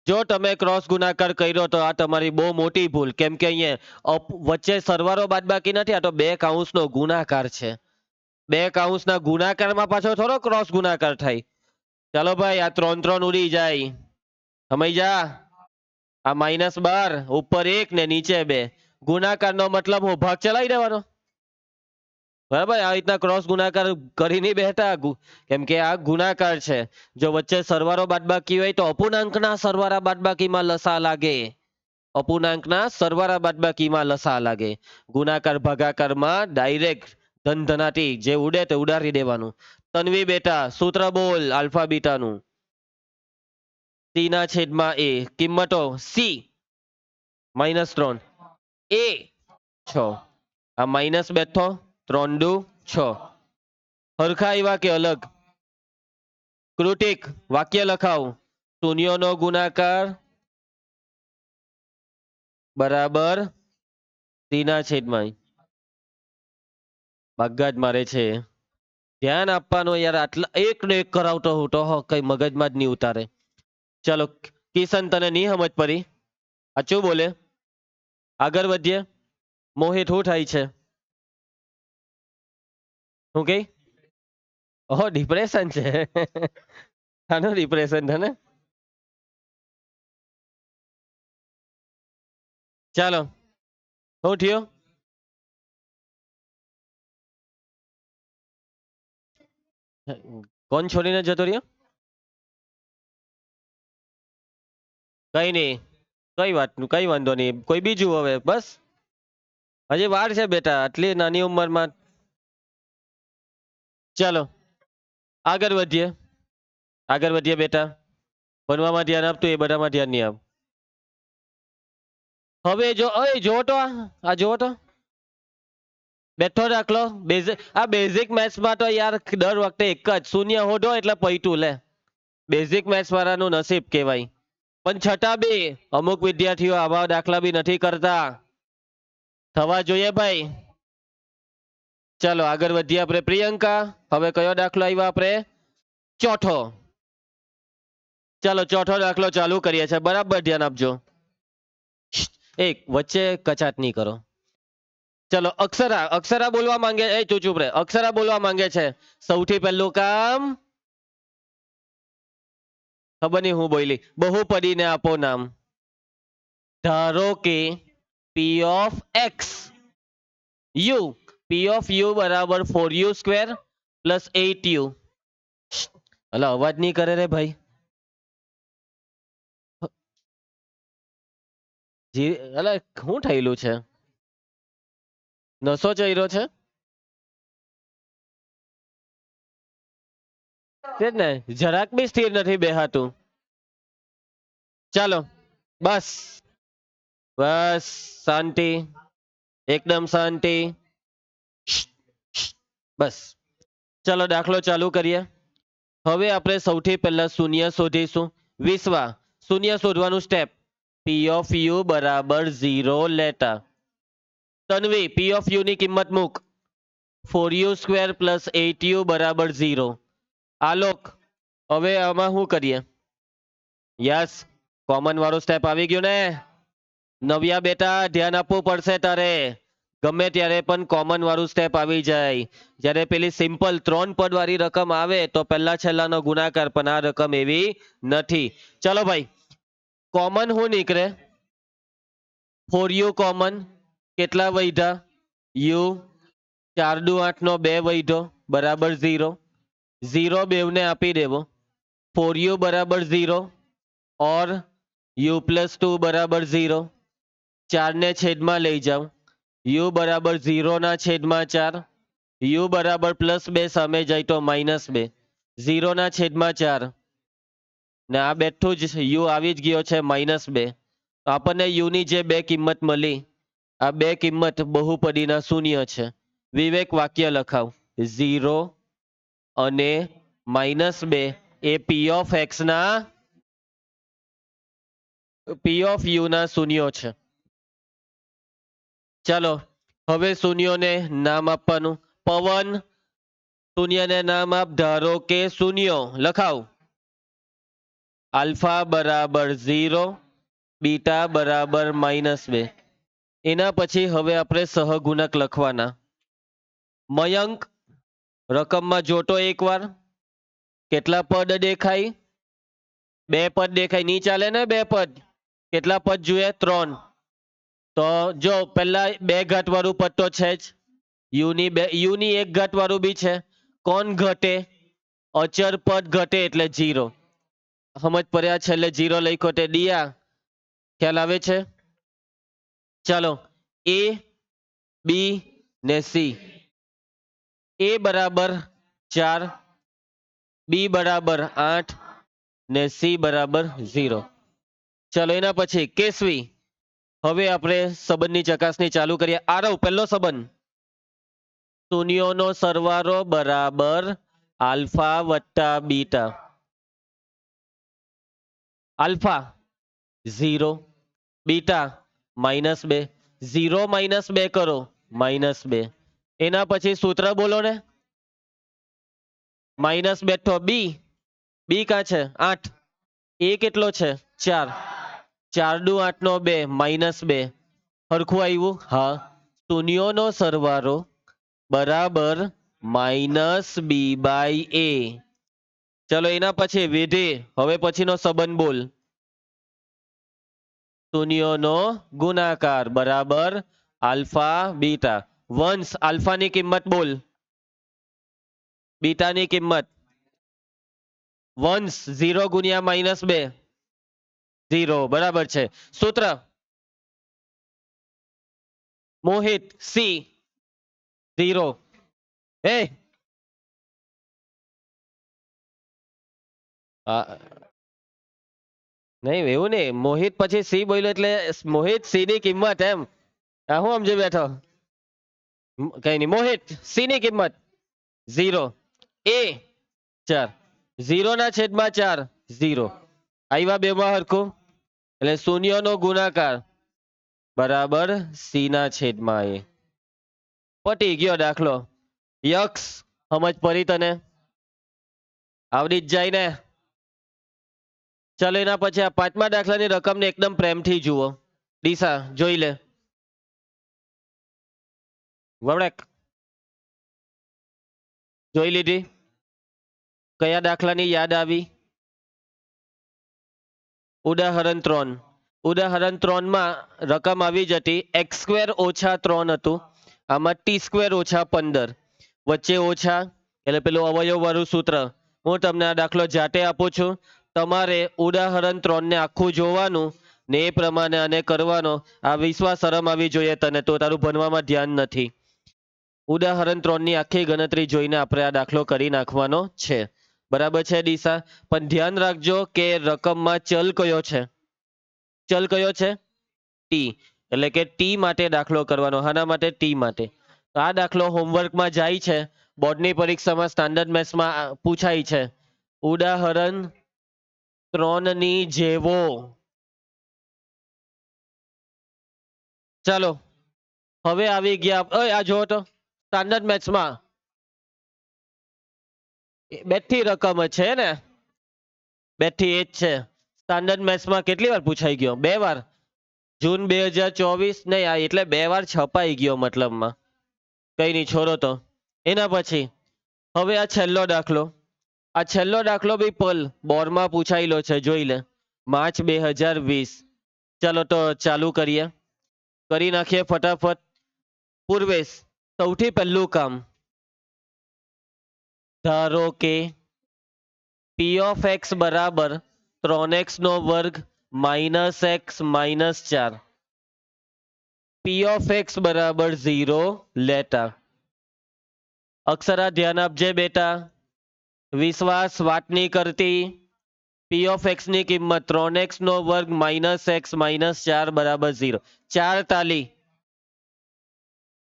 S1: જો તમે ક્રોસ ગુણાકાર કર્યો તો આ તમારી બહુ મોટી ભૂલ. કેમ કે અહીંયા વચ્ચે સરવાળો બાદબાકી નથી, આ તો બે કૌંસનો ગુણાકાર છે. બે કૌંસના ગુણાકારમાં પાછો થોડો ક્રોસ ગુણાકાર થાય. ચાલો ભાઈ આ 3 ઉડી જાય. સમજ્યા? આ -12 ઉપર 1 ને નીચે 2. ગુણાકારનો મતલબ હું ભાગ ચલાવી દેવાનો. બરાબર આ રીતના ક્રોસ ગુણાકાર કરી નહીં બેઠા. કેમ કે આ ગુણાકાર છે. જો વચ્ચે સરવાળો બાદબાકી હોય તો અપૂર્ણાંકના સરવાળા બાદબાકીમાં લસા લાગે. અપૂર્ણાંકના સરવાળા બાદબાકીમાં લસા લાગે. ગુણાકાર ભાગાકારમાં ડાયરેક્ટ ધનધનાટી જે ઉડે તે ઉડાડી દેવાનું. તન્વી બેટા સૂત્ર બોલ આલ્ફા બીટાનું. સી ના છેદમાં એ કિંમતો સી -3 એ 6. આ માઇનસ બેઠો 3 દુ 6. હરખા આવ્યા કે અલગ? કૃતિક વાક્ય લખાવ. શૂન્યોનો ગુણાકાર બરાબર સીના છેદમાં. ભાગ્યા જ મારે છે. ધ્યાન આપવાનું યાર. આટલા એક ને એક કરાવતો હું તો કઈ મગજમાં જ નહીં ઉતારે. ચલો કિશન તને નહીં સમજ પડી. સાચું બોલે. આગળ વધીએ. મોહિત શું થાય છે? શું કે? ઓહો ડિપ્રેશન છે. આનું ડિપ્રેશન છે ને. ચાલો શું થયું? કોણ છોડીને જતો રહ્યો? કઈ નહીં, કઈ વાતનું કઈ વાંધો નહીં. કોઈ બીજું હવે બસ. હજી વાર છે બેટા આટલી નાની ઉંમરમાં. ચાલો આગળ વધીએ. આગળ વધીએ બેટા. ભણવામાં ધ્યાન આપતું એ બધામાં ધ્યાન નહીં આપ. હવે જો જો તો આ જો તો બેઠો દાખલો. આ બેઝિક મેથ્સમાં તો યાર દર વખતે એક જ શૂન્ય હોધો એટલે પૈતું લે. બેઝિક મેથ્સ વાળાનું નસીબ કહેવાય. પણ છતાં બી અમુક વિદ્યાર્થીઓ આવા દાખલા બી નથી કરતા. થવા જોઈએ ભાઈ. ચાલો આગળ વધીએ આપણે. પ્રિયંકા હવે કયો દાખલો આવ્યો આપણે? ચોથો. ચાલો ચોથો દાખલો ચાલુ કરીએ છીએ. બરાબર ધ્યાન આપજો. એક વચ્ચે કચાટ નહીં કરો. ચલો અક્ષરા. અક્ષરા બોલવા માંગે. એ તું ચૂપ રહે. અક્ષરા બોલવા માંગે છે. સૌથી પહેલું કામ ખબર નહીં હું બોલી. બહુપદીને આપો નામ. ધારો કે પી of X U. P of you બરાબર 4u² પ્લસ 8u. અલા અવાજ નહીં કરે રે ભાઈ. અલા શું થયેલું છે? નસો ચડ્યો છે તે જ ને. જરાક બી સ્થિર નથી બેહાતું. ચાલો બસ બસ શાંતિ. એકદમ શાંતિ. બસ ચાલો દાખલો ચાલુ કરીએ. હવે આપણે સૌથી પહેલા શૂન્ય શોધીશું. વિશ્વા, શૂન્ય શોધવાનું સ્ટેપ. પી ઓફ યુ બરાબર 0 લેતા. તન્વી, પી ઓફ યુ ની કિંમત મૂક. 4u² + 8u બરાબર 0. આલોક, હવે આમાં શું કરીએ? યસ, કોમન વાળો સ્ટેપ આવી ગયો ને. નવ્યા બેટા, ધ્યાન આપવું પડશે તારે. ગમે ત્યારે પણ કોમન વાળું સ્ટેપ આવી જાય. જ્યારે પેલી સિમ્પલ 3 પદ વાળી રકમ આવે તો પહેલા છેલ્લાનો ગુણાકાર, પણ આ રકમ એવી નથી. ચલો ભાઈ, કોમન શું નીકળે? 4u common. કેટલા વધ્યા? યુ. 4 દુ 8 નો 2 વધ્યો બરાબર 0. 0 બેવને આપી દેવો. 4u બરાબર 0 और u + 2 બરાબર 0. 4 ને છેદમાં લઈ જાઓ. u બરાબર 0 ના છેદમાં 4. u બરાબર +2 સામે જાય તો -2. 0 ના છેદમાં 4 ને આ બેઠું જ u આવી જ ગયો છે -2. તો આપણને u ની જે બે કિંમત મળી, આ બે કિંમત બહુપદીના શૂન્ય છે. વિવેક, વાક્ય લખાવ. 0 અને -2 એ પી ઓફ એક્સ ના પી ઓફ યુ ના શૂન્યો છે. ચાલો હવે શૂન્યોને નામ આપવાનું. પવન, શૂન્યને નામ આપ. ધારો કે શૂન્યો લખાવ. આલ્ફા બરાબર 0, બીટા બરાબર -2. એના પછી હવે આપણે સહગુણક લખવાના. મયંક, રકમમાં જોતો એકવાર. કેટલા પદ દેખાય? 2 પદ દેખાય. નહીં ચાલે ને 2 પદ? કેટલા પદ જોઈએ? 3. તો જો પહેલા 2 ઘાત વાળું પદ તો છે જ. યુની 1 ઘાત વાળું બી છે. કોણ ઘટે? અચર પદ ઘટે એટલે 0. સમજ પડ્યા? છેલ્લે 0 લખ્યો તે દિયા, ખ્યાલ આવે છે? ચાલો, એ, બી ને સી. એ બરાબર 4, બી બરાબર 8 ને સી બરાબર 0. ચલો એના પછી કેસવી. હવે આપણે સંબંધની ચકાસણી ચાલુ કરીએ. આરવ, પહેલો સંબંધ. શૂન્યોનો સરવાળો બરાબર આલ્ફા વત્તા બીટા. Alpha 0, beta -2. 0 -2 કરો, -2. એના પછી સૂત્ર બોલો ને. માઇનસ બેઠો. બી કા છે? 8. એ કેટલો છે? 4. 4 દુ 8 નો 2 -2. હરખું આવ્યું? હા. શૂન્યોનો સરવાળો બરાબર -b/a. ચલો એના પછી વિધિ. હવે પછીનો સંબંધ બોલ. શૂન્યોનો ગુણાકાર બરાબર આલ્ફા બીટા. વંશ, આલ્ફાની કિંમત બોલ. બીટાની કિંમત. વંશ 0 ગુણ્યા -2. 0 બરાબર છે. સૂત્ર. મોહિત, સી 0. એ નહીં એવું નહીં. મોહિત પછી સી બોલ્યો એટલે મોહિત સી ની કિંમત એમ. આ હું સમજી બેઠો? કઈ નહીં. મોહિત, સી ની કિંમત 0. એ 4. 0 ના છેદમાં 4 0. આવ્યા બેમાં હરખું? એટલે શૂન્યનો ગુણાકાર બરાબર સી ના છેદમાં એ. પટી ગયો દાખલો. યક્ષ, સમજ પડી તને? આવડી જ જાય ને? ચાલો એના પછી આ 5મા દાખલાની રકમને એકદમ પ્રેમથી જુઓ. દિશા જોઈ લે. વવડેક જોઈ લીધી? કયા દાખલાની યાદ આવી? ઉદાહરણ 3. ઉદાહરણ 3 માં રકમ આવી જતી x² - 3 હતું. આમાં t² - 15. વચ્ચે ઓછા એટલે પેલું અવયવ વાળું સૂત્ર. હું તમને આ દાખલો જાતે આપું છું. તમારે ઉદાહરણ 3 ને આખું જોવાનું ને એ પ્રમાણે આને કરવાનો. આ વિશ્વાસ શરમ આવી જોઈએ તને, તો તારું ભણવામાં ધ્યાન નથી. ઉદાહરણ 3 ની આખી ગણતરી જોઈને આપણે આ દાખલો કરી નાખવાનો છે. બરાબર છે દિશા? પણ ધ્યાન રાખજો કે રકમમાં ચલ કયો છે? ચલ કયો છે? ટી. એટલે કે ટી માટે દાખલો કરવાનો. હાના માટે? ટી માટે. તો આ દાખલો હોમવર્કમાં જાય છે. બોર્ડની પરીક્ષામાં સ્ટાન્ડર્ડ મેથ્સમાં પૂછાય છે. ઉદાહરણ 3 ની જેવો. ચાલો હવે આવી ગયા આ જો તો સ્ટાન્ડર્ડ મેથ્સમાં બેઠી રકમ જ છે ને, બેઠી એ જ છે. સ્ટાન્ડર્ડ મેથ્સમાં કેટલી વાર પૂછાઈ ગયો? 2 વાર. જૂન 2024 નહીં આ એટલે 2 વાર છપાઈ ગયો મતલબમાં. કઈ નહીં છોડો તો. એના પછી હવે આ છેલ્લો દાખલો. આ છેલ્લો દાખલો બી બોર્ડમાં પૂછાયેલો છે, જોઈ લે. માર્ચ 2020. ચાલો તો ચાલુ કરીએ, કરી નાખીએ ફટાફટ. પૂર્વેશ, સૌથી પહેલું કામ, ધારો કે પી ઓફ એક્સ બરાબર 3x નો વર્ગ minus x minus 4. P of x બરાબર 0 લેતા. અક્ષરા ધ્યાન આપજે બેટા, વિશ્વાસ વાત નહીં કરતી. પી ઓફ એક્સ ની કિંમત 3x નો વર્ગ માઇનસ એક્સ માઇનસ 4 બરાબર 0. 4 તાલી.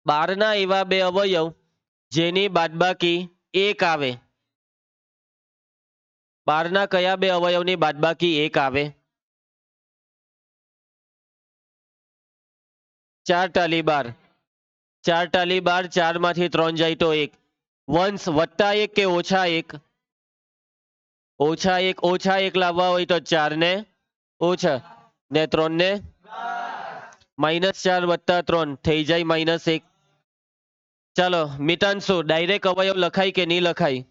S1: 12 ના એવા બે અવયવ જેની બાદબાકી 1 આવે. 12 ના કયા બે અવયવની બાદબાકી 1 આવે? 4 તાલી 12. 4 તાલી 12. 4 માંથી 3 જાય તો 1. વંશ વત્તા 1 કે ઓછા 1? ઓછા 1. ઓછા 1 લાવવા હોય તો 4 ને ઓછા ને 3 ને માઇનસ 4 વત્તા 3 થઈ જાય માઇનસ 1. ચાલો મિતાંશુ, ડાયરેક્ટ અવયવ લખાય કે નહીં લખાય?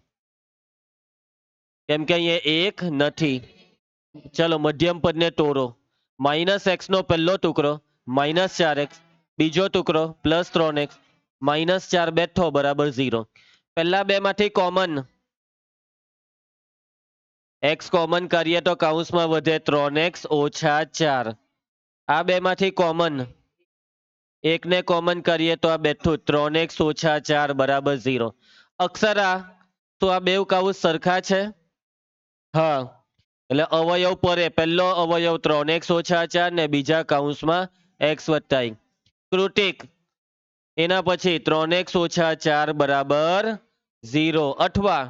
S1: કેમ કે અહીંયા 1 નથી. ચલો મધ્યમ પદને તોડો. માઇનસ એક્સ નો પહેલો ટુકડો માઇનસ 4x, બીજો ટુકડો પ્લસ 3x, માઇનસ 4 બેઠો બરાબર 0. પહેલા બે માંથી કોમન x કોમન કરીએ તો કૌંસમાં વધે 3x ઓછા 4. આ બે માંથી કોમન એકને કોમન કરીએ તો આ બેઠું 3x ઓછા 4 બરાબર 0. અક્ષરા, તો આ બે કૌંસ સરખા છે? હા, એટલે અવયવ પરે પહેલો અવયવ 3x ઓછા 4 ને બીજા કૌંસમાં x વત્તા 1. કૃતિક, એના પછી 3x ઓછા 4 બરાબર 0 અથવા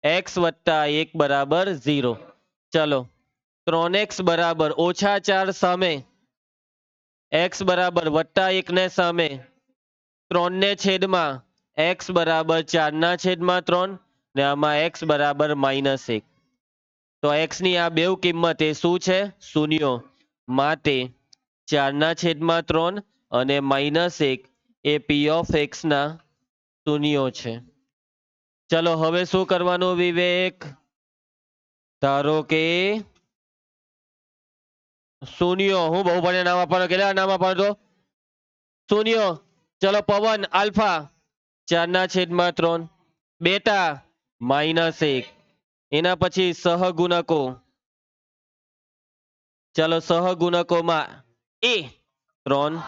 S1: x વત્તા 1 બરાબર 0. ચલો 3x બરાબર ઓછા 4 સામે, x બરાબર વત્તા 1 ને સામે, 3 ને છેદમાં x બરાબર 4 ના છેદમાં 3 ને આમાં x બરાબર માઇનસ 1. તો x ની આ બેવ કિંમત એ શું છે? શૂન્યો. માટે 4 ના છેદમાં 3 અને minus 1 A P of x ના શૂન્યો છે. ચલો હવે શું કરવાનું વિવેક? ધારો કે શૂન્યો, હું બહુ ભણે નામ આપવાનો, કેટલા નામ આપવાનો? શૂન્યો. ચલો પવન આલ્ફા 4 ના છેદમાં 3 બેટા માઇનસ 1. એના પછી સહગુણકો. ચલો સહગુણકોમાં એ 3,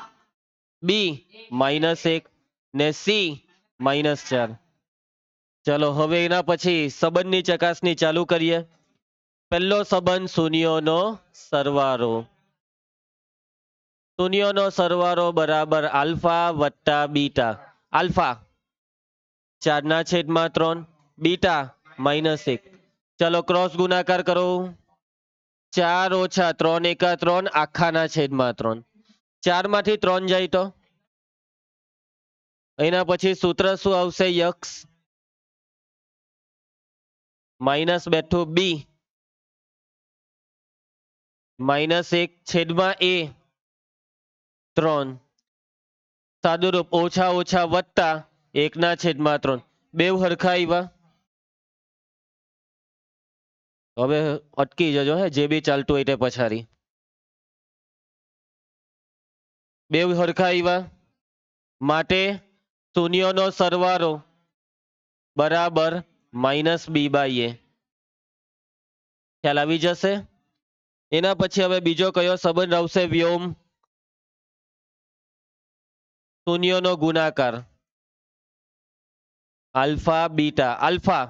S1: બી માઇનસ 1 ને સી માઇનસ 4. ચલો હવે એના પછી સંબંધની ચકાસણી ચાલુ કરીએ. પહેલો સંબંધ શૂન્યોનો સરવાળો. શૂન્યોનો સરવાળો બરાબર આલ્ફા વત્તા બીટા. આલ્ફા 4 ના છેદમાં 3, બીટા માઇનસ 1. ચલો ક્રોસ ગુણાકાર કરો. 4 ઓછા 3 એકા 3 આખાના છેદમાં 3. 4 માંથી 3 જાય તો એના પછી સૂત્ર શું આવશે? યક્ષ માઇનસ બેઠું બી માઇનસ 1 છેદમાં એ 3. સાદુરૂપ ઓછા ઓછા વત્તા 1 ના છેદમાં 3. બેવ હરખા આવ્યા. હવે અટકી જજો હે, જે બી ચાલતું હોય તે પછાડી. બેવ હરખા આવ્યા માટે શૂન્યોનો સરવાળો બરાબર માઇનસ બી બાય એ. ખ્યાલ આવી જશે. એના પછી હવે બીજો કયો સંબંધ આવશે? વ્યોમ. શૂન્યોનો ગુણાકાર આલ્ફા બીટા. આલ્ફા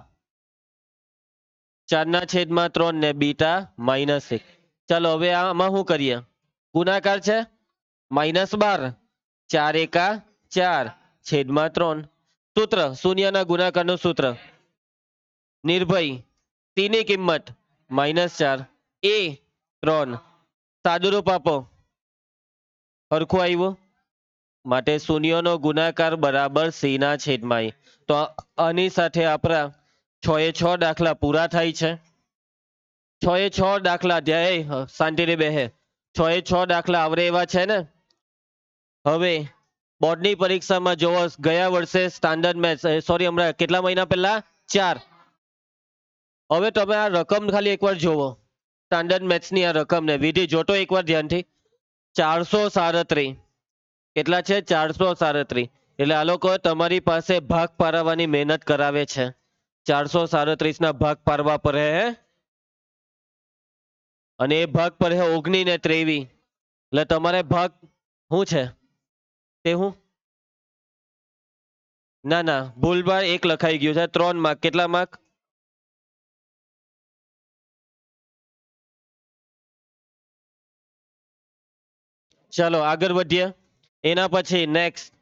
S1: 4 ના છેદમાં 3 ને બીટા માઇનસ 1. ચાલો હવે આમાં શું કરીએ? ગુણાકાર છે -12. 4 એકા 4 છેદમાં 3. સૂત્ર શૂન્યના ગુણાકારનું સૂત્ર નિર્ભય સી ની કિંમત -4, એ 3. સાદુરૂપ આપો. હરખું આવ્યું. માટે શૂન્યનો ગુણાકાર બરાબર સી ના છેદમાં એ. તો આની સાથે આપણા 6 એ 6 દાખલા પૂરા થાય છે. 6 એ 6 દાખલા ધ્યાય શાંતિથી બેહે. 6 એ 6 દાખલા આવડે એવા છે ને. હવે બોર્ડની પરીક્ષામાં જોવો, ગયા વર્ષે સ્ટાન્ડર્ડ મેથ્સ, સોરી હમણાં કેટલા મહિના પહેલા 4. હવે તમે આ રકમ ખાલી એકવાર જોવો, સ્ટાન્ડર્ડ મેથ્સની આ રકમને વિધિ જોતો એકવાર ધ્યાનથી. 437. કેટલા છે? 437. એટલે આ લોકો તમારી પાસે ભાગ પાડવાની મહેનત કરાવે છે. 437 ના ભાગ પાડવા પડે હે, અને એ ભાગ પડે 19 ને 23. એટલે તમારે ભાગ શું છે તે હું ના ના ભૂલભાર 1 લખાઈ ગયું છે. 3 માર્ક. કેટલા માર્ક? ચલો આગળ વધીએ. એના પછી નેક્સ્ટ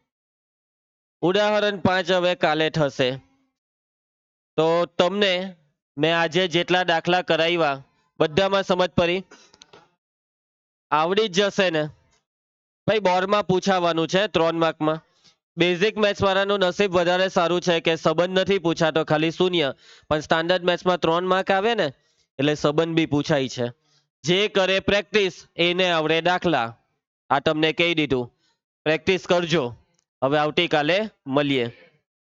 S1: ઉદાહરણ 5 હવે કાલે થશે. તો તમને મેં આજે જેટલા દાખલા કરાવ્યા બધામાં સમજ પડી? આવડી જ જશે ને ભાઈ? બોર્ડમાં પૂછાવાનું છે 3 માર્કમાં. બેઝિક મેથ્સ વાળાનું નસીબ વધારે સારું છે કે સંબંધ નથી પૂછાતો, ખાલી શૂન્ય. પણ સ્ટાન્ડર્ડ મેથ્સમાં 3 માર્ક આવે ને એટલે સંબંધ બી પૂછાય છે. જે કરે પ્રેક્ટિસ એને આવડે દાખલા. આ તમને કહી દીધું. પ્રેક્ટિસ કરજો. હવે આવતીકાલે મળીએ.